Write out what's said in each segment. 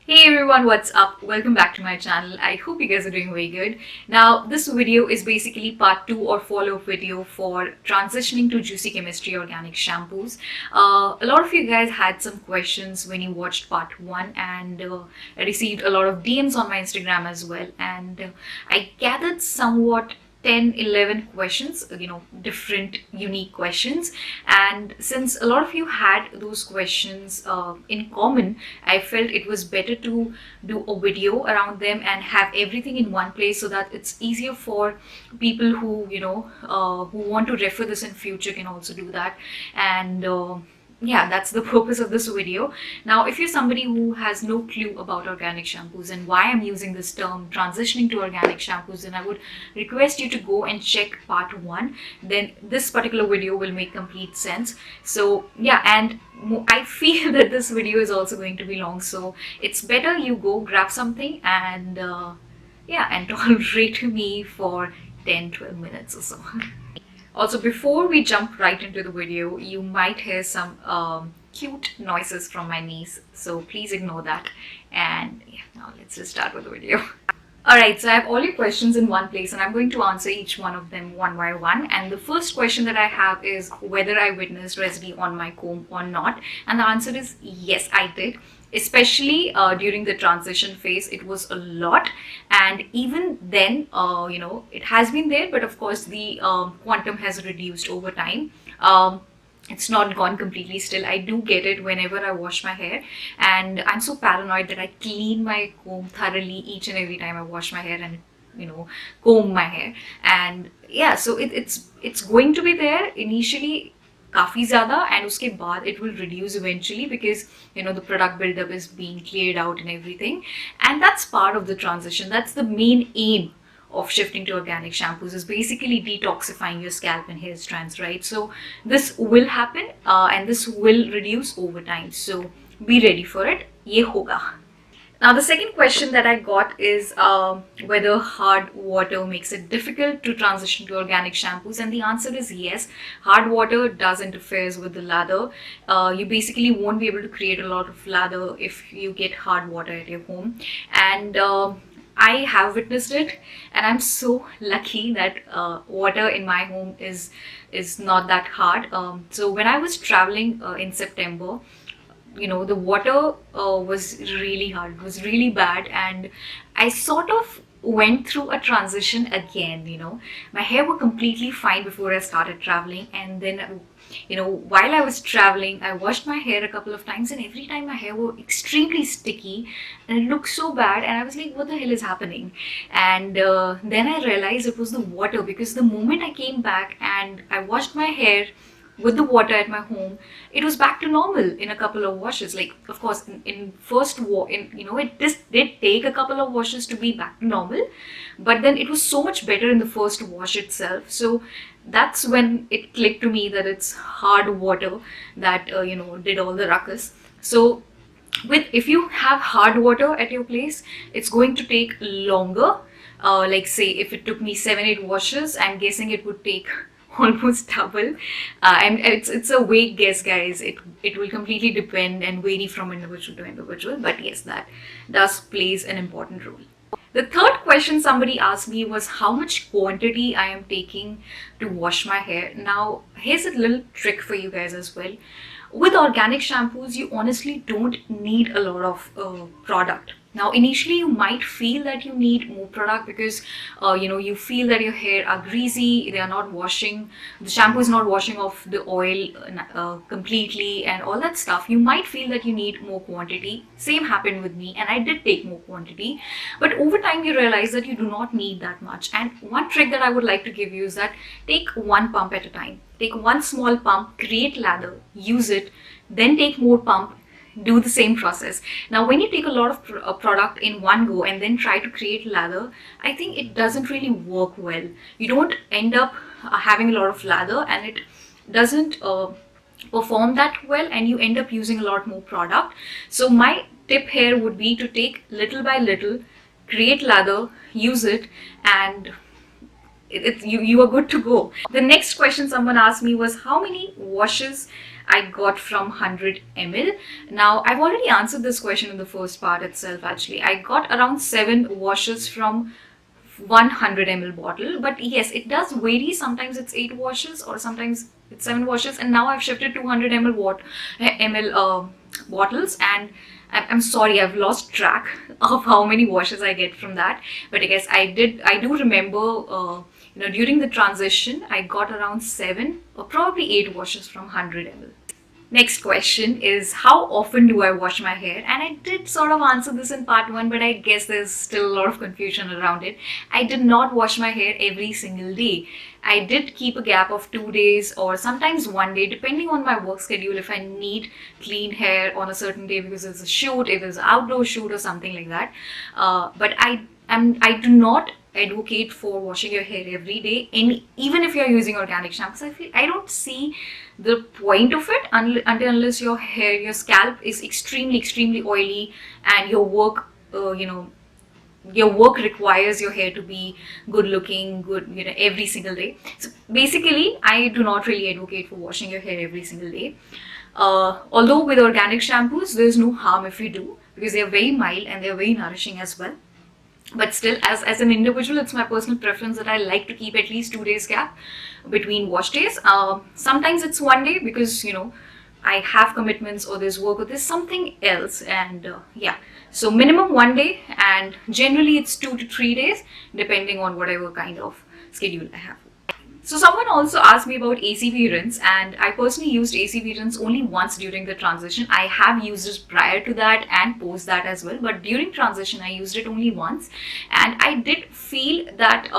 Hey everyone, what's up? Welcome back to my channel. I hope you guys are doing very good. Now, this video is basically part 2 or follow-up video for transitioning to Juicy Chemistry organic shampoos. A lot of you guys had some questions when you watched part 1 and I received a lot of DMs on my Instagram as well, and I gathered somewhat 10-11 questions, different unique questions, and since a lot of you had those questions in common, I felt it was better to do a video around them and have everything in one place so that it's easier for people who who want to refer this in future can also do that. And yeah, that's the purpose of this video. Now, if you're somebody who has no clue about organic shampoos and why I'm using this term transitioning to organic shampoos, then I would request you to go and check part 1. Then this particular video will make complete sense. So yeah, and I feel that this video is also going to be long, so it's better you go grab something and yeah, and tolerate me for 10-12 minutes or so. Also, before we jump right into the video, you might hear some cute noises from my niece, so please ignore that. And yeah, now let's just start with the video. Alright, so I have all your questions in one place and I'm going to answer each one of them one by one. And the first question that I have is whether I witnessed residue on my comb or not. And the answer is yes, I did. Especially during the transition phase, it was a lot, and even then it has been there, but of course the quantum has reduced over time. It's not gone completely still. I do get it whenever I wash my hair, and I'm so paranoid that I clean my comb thoroughly each and every time I wash my hair and comb my hair. And yeah, so it's going to be there initially काफ़ी ज़्यादा, and उसके बाद it will reduce eventually because the product buildup is being cleared out and everything, and that's part of the transition. That's the main aim of shifting to organic shampoos, is basically detoxifying your scalp and hair strands, right? So this will happen and this will reduce over time, so be ready for it. ये होगा. Now, the second question that I got is whether hard water makes it difficult to transition to organic shampoos, and the answer is yes. Hard water does interfere with the lather. You basically won't be able to create a lot of lather if you get hard water at your home, and I have witnessed it, and I'm so lucky that water in my home is not that hard. So when I was traveling in September, the water was really hard, it was really bad, and I sort of went through a transition again. My hair were completely fine before I started traveling, and then while I was traveling, I washed my hair a couple of times, and every time my hair were extremely sticky and it looked so bad, and I was like, what the hell is happening? And then I realized it was the water, because the moment I came back and I washed my hair with the water at my home, it was back to normal in a couple of washes. Like, of course, in first it just did take a couple of washes to be back to normal, but then it was so much better in the first wash itself. So that's when it clicked to me that it's hard water that did all the ruckus. So if you have hard water at your place, it's going to take longer. Like, say if it took me 7-8 washes, I'm guessing it would take almost double, and it's a vague guess, guys. It will completely depend and vary from individual to individual, but yes, that does plays an important role. The third question somebody asked me was how much quantity I am taking to wash my hair. Now, here's a little trick for you guys as well. With organic shampoos, you honestly don't need a lot of product. Now, initially, you might feel that you need more product because, you feel that your hair are greasy, they are not washing, the shampoo is not washing off the oil completely and all that stuff. You might feel that you need more quantity. Same happened with me, and I did take more quantity. But over time, you realize that you do not need that much. And one trick that I would like to give you is that take one pump at a time. Take one small pump, create lather, use it, then take more pump, do the same process. Now, when you take a lot of product in one go and then try to create lather, I think it doesn't really work well. You don't end up having a lot of lather, and it doesn't perform that well, and you end up using a lot more product. So my tip here would be to take little by little, create lather, use it, and you are good to go. The next question someone asked me was how many washes I got from 100 ml. Now, I've already answered this question in the first part itself actually. I got around 7 washes from 100 ml bottle, but yes, it does vary. Sometimes it's 8 washes or sometimes it's 7 washes, and now I've shifted to 100 ml bottles, and I'm sorry, I've lost track of how many washes I get from that. But I guess I do remember, during the transition, I got around 7 or probably 8 washes from 100 ml. Next question is, how often do I wash my hair? And I did sort of answer this in part 1, but I guess there's still a lot of confusion around it. I did not wash my hair every single day. I did keep a gap of 2 days or sometimes 1 day, depending on my work schedule, if I need clean hair on a certain day because it's a shoot, if it's an outdoor shoot or something like that. But I do not advocate for washing your hair every day, and even if you're using organic shampoos, I don't see the point of it until unless your scalp is extremely oily, and your work requires your hair to be good looking, every single day. So basically, I do not really advocate for washing your hair every single day. Although with organic shampoos, there's no harm if you do, because they're very mild and they're very nourishing as well. But still, as an individual, it's my personal preference that I like to keep at least 2 days gap between wash days. Sometimes it's 1 day because, I have commitments or there's work or there's something else, and yeah. So minimum 1 day, and generally it's 2 to 3 days depending on whatever kind of schedule I have. So someone also asked me about ACV rinse, and I personally used ACV rinse only once during the transition. I have used it prior to that and post that as well, but during transition I used it only once, and I did feel that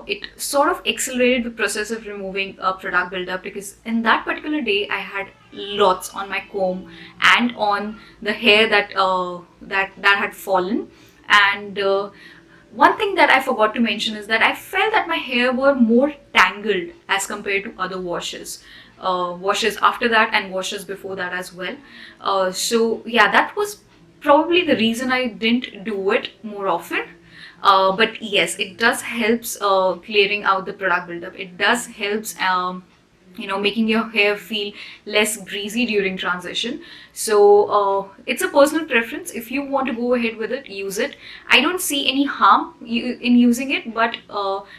it sort of accelerated the process of removing product buildup, because in that particular day I had lots on my comb and on the hair that had fallen. And one thing that I forgot to mention is that I felt that my hair were more tangled as compared to other washes. Washes after that and washes before that as well. So yeah, that was probably the reason I didn't do it more often. But yes, it does helps clearing out the product buildup. It does helps making your hair feel less greasy during transition. So it's a personal preference. If you want to go ahead with it, use it. I don't see any harm in using it, but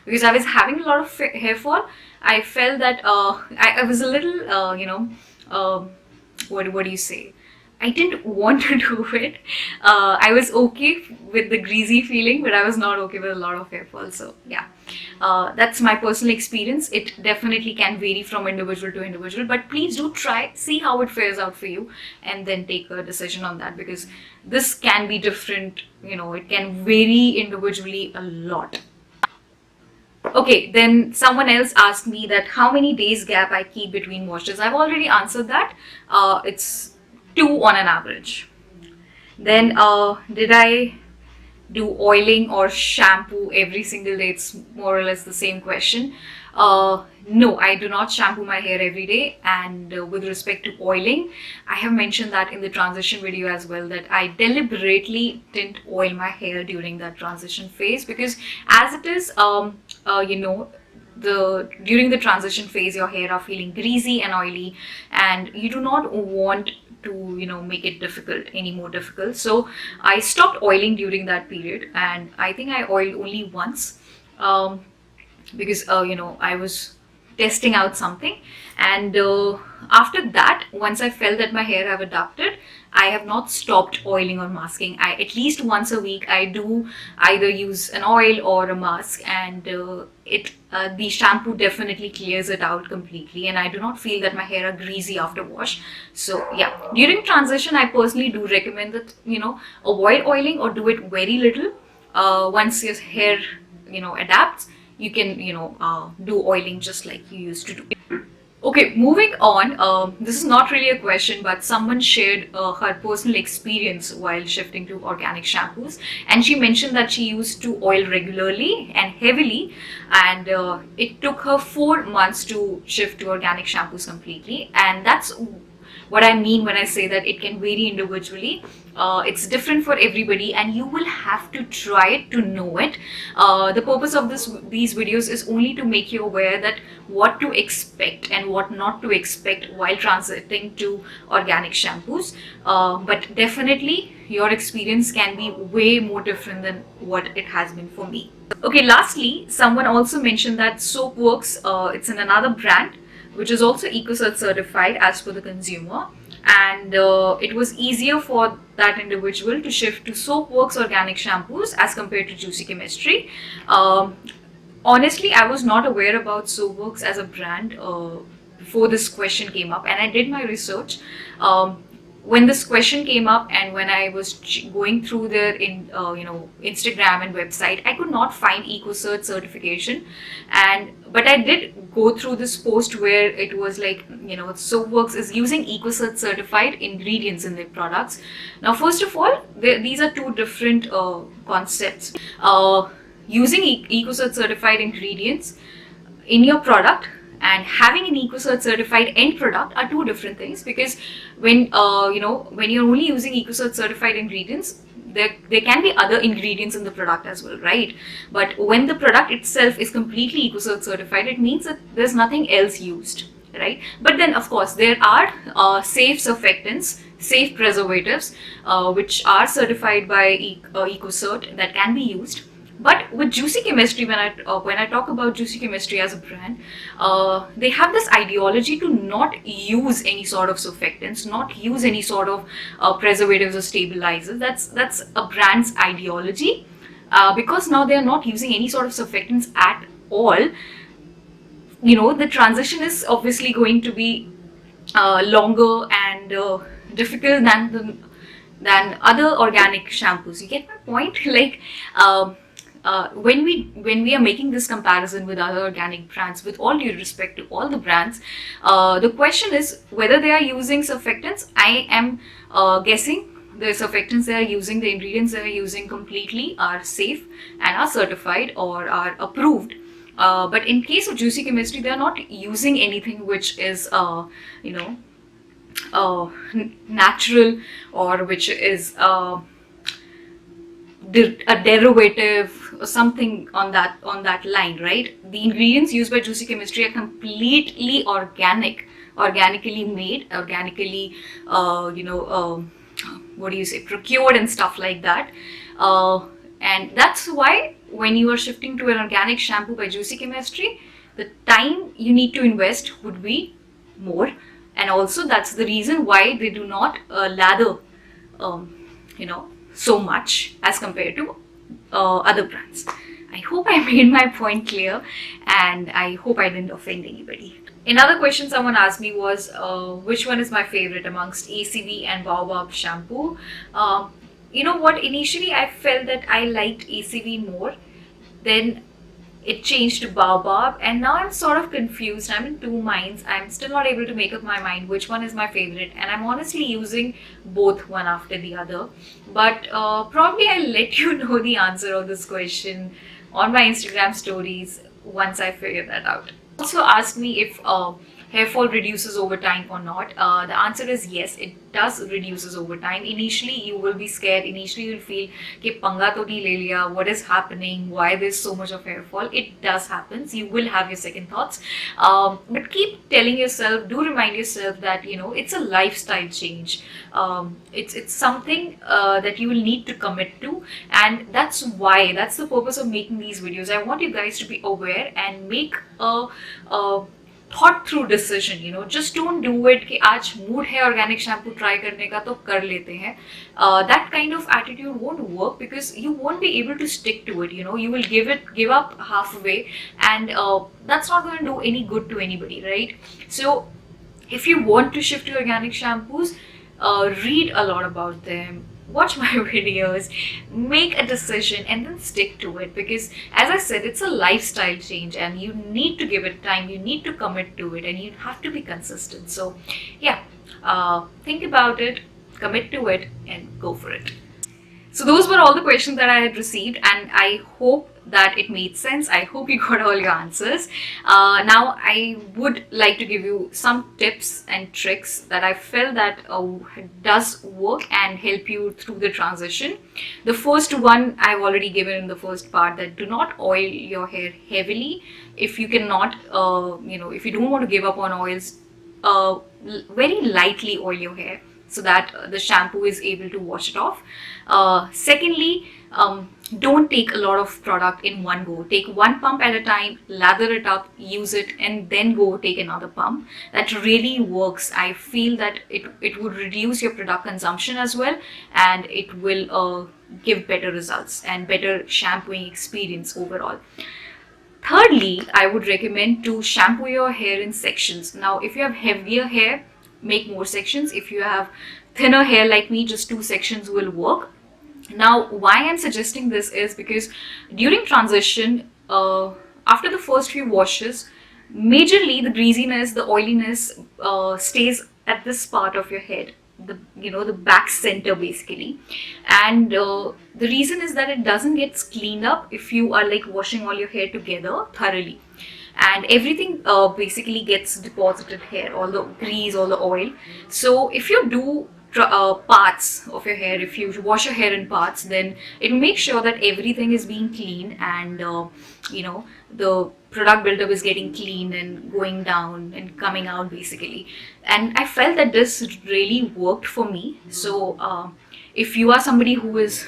because I was having a lot of hair fall, I felt that I was a little what do you say, I didn't want to do it. I was okay with the greasy feeling, but I was not okay with a lot of hair fall. So yeah, that's my personal experience. It definitely can vary from individual to individual, but please do try, see how it fares out for you, and then take a decision on that, because this can be different. It can vary individually a lot. Okay, then someone else asked me that how many days gap I keep between washes. I've already answered that. It's 2 on an average. Then did I do oiling or shampoo every single day? It's more or less the same question. No, I do not shampoo my hair every day. And with respect to oiling, I have mentioned that in the transition video as well, that I deliberately didn't oil my hair during that transition phase, because as it is, during the transition phase, your hair are feeling greasy and oily, and you do not want to make it any more difficult. So I stopped oiling during that period, and I think I oiled only once, because I was testing out something, and after that, once I felt that my hair have adapted, I have not stopped oiling or masking. At least once a week I do either use an oil or a mask, and the shampoo definitely clears it out completely, and I do not feel that my hair are greasy after wash. So yeah, during transition I personally do recommend that avoid oiling or do it very little. Once your hair adapts, you can do oiling just like you used to do. Okay, moving on. This is not really a question, but someone shared her personal experience while shifting to organic shampoos, and she mentioned that she used to oil regularly and heavily, and it took her 4 months to shift to organic shampoos completely. And that's What I mean when I say that it can vary individually, it's different for everybody, and you will have to try it to know it. The purpose of these videos is only to make you aware that what to expect and what not to expect while transiting to organic shampoos. But definitely your experience can be way more different than what it has been for me. Okay, lastly, someone also mentioned that Soapworks, it's in another brand which is also ecocert certified as per the consumer, and it was easier for that individual to shift to Soapworks organic shampoos as compared to Juicy Chemistry. Honestly, I was not aware about Soapworks as a brand before this question came up, and I did my research. When this question came up and when I was going through their Instagram and website, I could not find ecocert certification, but I did go through this post where it was like, Soapworks is using ecocert certified ingredients in their products. Now, first of all, these are two different concepts. Using ecocert certified ingredients in your product and having an ecocert certified end product are two different things, because when you're only using ecocert certified ingredients, there can be other ingredients in the product as well, right? But when the product itself is completely ecocert certified, it means that there's nothing else used, right? But then of course there are safe surfactants, safe preservatives which are certified by ecocert that can be used. But with Juicy Chemistry, when I talk about Juicy Chemistry as a brand, they have this ideology to not use any sort of surfactants, not use any sort of preservatives or stabilizers. That's a brand's ideology, because now they are not using any sort of surfactants at all. The transition is obviously going to be longer and difficult than other organic shampoos. You get my point? Like. When we are making this comparison with other organic brands, with all due respect to all the brands, the question is whether they are using surfactants. I am guessing the surfactants they are using, the ingredients they are using completely are safe and are certified or are approved. But in case of Juicy Chemistry, they are not using anything which is natural, or which is a derivative or something on that line, right? The ingredients used by Juicy Chemistry are completely organically made, organically procured and stuff like that. And that's why when you are shifting to an organic shampoo by Juicy Chemistry, the time you need to invest would be more, and also that's the reason why they do not lather so much as compared to other brands. I hope I made my point clear, and I hope I didn't offend anybody. Another question someone asked me was, which one is my favorite amongst ACV and Baobab shampoo? You know what? Initially, I felt that I liked ACV more. Then it changed to Baobab, and now I'm sort of confused. I'm in two minds. I'm still not able to make up my mind which one is my favorite, and I'm honestly using both one after the other. But probably I'll let you know the answer of this question on my Instagram stories once I figure that out. Also asked me if hair fall reduces over time or not. The answer is yes, it does reduces over time. Initially you will be scared, initially you'll feel कि पंगा तो नहीं ले लिया, what is happening, why there's so much of hair fall. It does happen, you will have your second thoughts, but keep telling yourself, do remind yourself that it's a lifestyle change. It's something that you will need to commit to, and that's the purpose of making these videos. I want you guys to be aware and make a thought through decision. Just don't do it कि आज mood है organic shampoo try करने का तो कर लेते हैं. That kind of attitude won't work, because you won't be able to stick to it. You will give up halfway, and that's not going to do any good to anybody, right? So if you want to shift to organic shampoos, read a lot about them, watch my videos, make a decision, and then stick to it, because as I said, it's a lifestyle change and you need to give it time, you need to commit to it, and you have to be consistent. So yeah, think about it, commit to it, and go for it. So those were all the questions that I had received, and I hope that it made sense. I hope you got all your answers. Now I would like to give you some tips and tricks that I felt that does work and help you through the transition. The first one I've already given in the first part, that do not oil your hair heavily. If you cannot, if you don't want to give up on oils, very lightly oil your hair so that the shampoo is able to wash it off. Secondly, don't take a lot of product in one go. Take one pump at a time, lather it up, use it, and then go take another pump. That really works. I feel that it would reduce your product consumption as well, and it will give better results and better shampooing experience overall. Thirdly, I would recommend to shampoo your hair in sections. Now, if you have heavier hair, make more sections. If you have thinner hair like me, just 2 sections will work. Now, why I'm suggesting this is because during transition, after the first few washes, majorly the greasiness, the oiliness stays at this part of your head, the back center basically. And the reason is that it doesn't get cleaned up if you are like washing all your hair together thoroughly, and everything basically gets deposited here, all the grease, all the oil. So if you do parts of your hair, if you wash your hair in parts, then it will make sure that everything is being clean, and the product buildup is getting clean and going down and coming out basically. And I felt that this really worked for me. So if you are somebody who is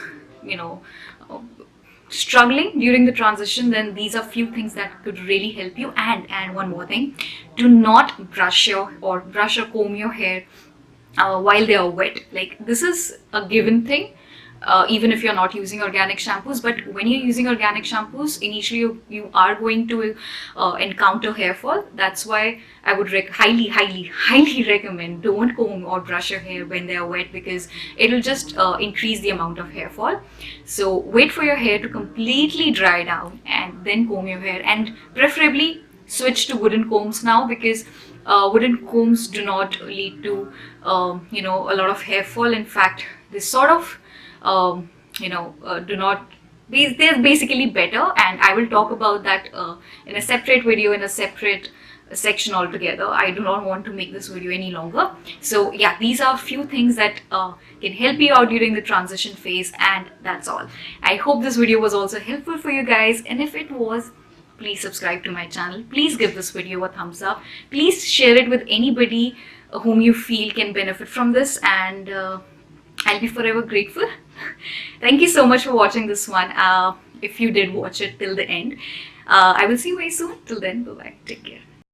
struggling during the transition, then these are few things that could really help you. And one more thing, do not brush or comb your hair while they are wet. Like, this is a given thing, even if you're not using organic shampoos. But when you're using organic shampoos, initially you are going to encounter hair fall. That's why I would highly recommend, don't comb or brush your hair when they are wet, because it'll just increase the amount of hair fall. So wait for your hair to completely dry down and then comb your hair, and preferably switch to wooden combs now, because wooden combs do not lead to a lot of hair fall. In fact, they sort of do not, they're basically better, and I will talk about that in a separate video, in a separate section altogether. I do not want to make this video any longer. So yeah, these are a few things that can help you out during the transition phase, and that's all. I hope this video was also helpful for you guys, and if it was, please subscribe to my channel. Please give this video a thumbs up. Please share it with anybody whom you feel can benefit from this, and I'll be forever grateful. Thank you so much for watching this one. If you did watch it till the end, I will see you very soon. Till then, bye bye. Take care.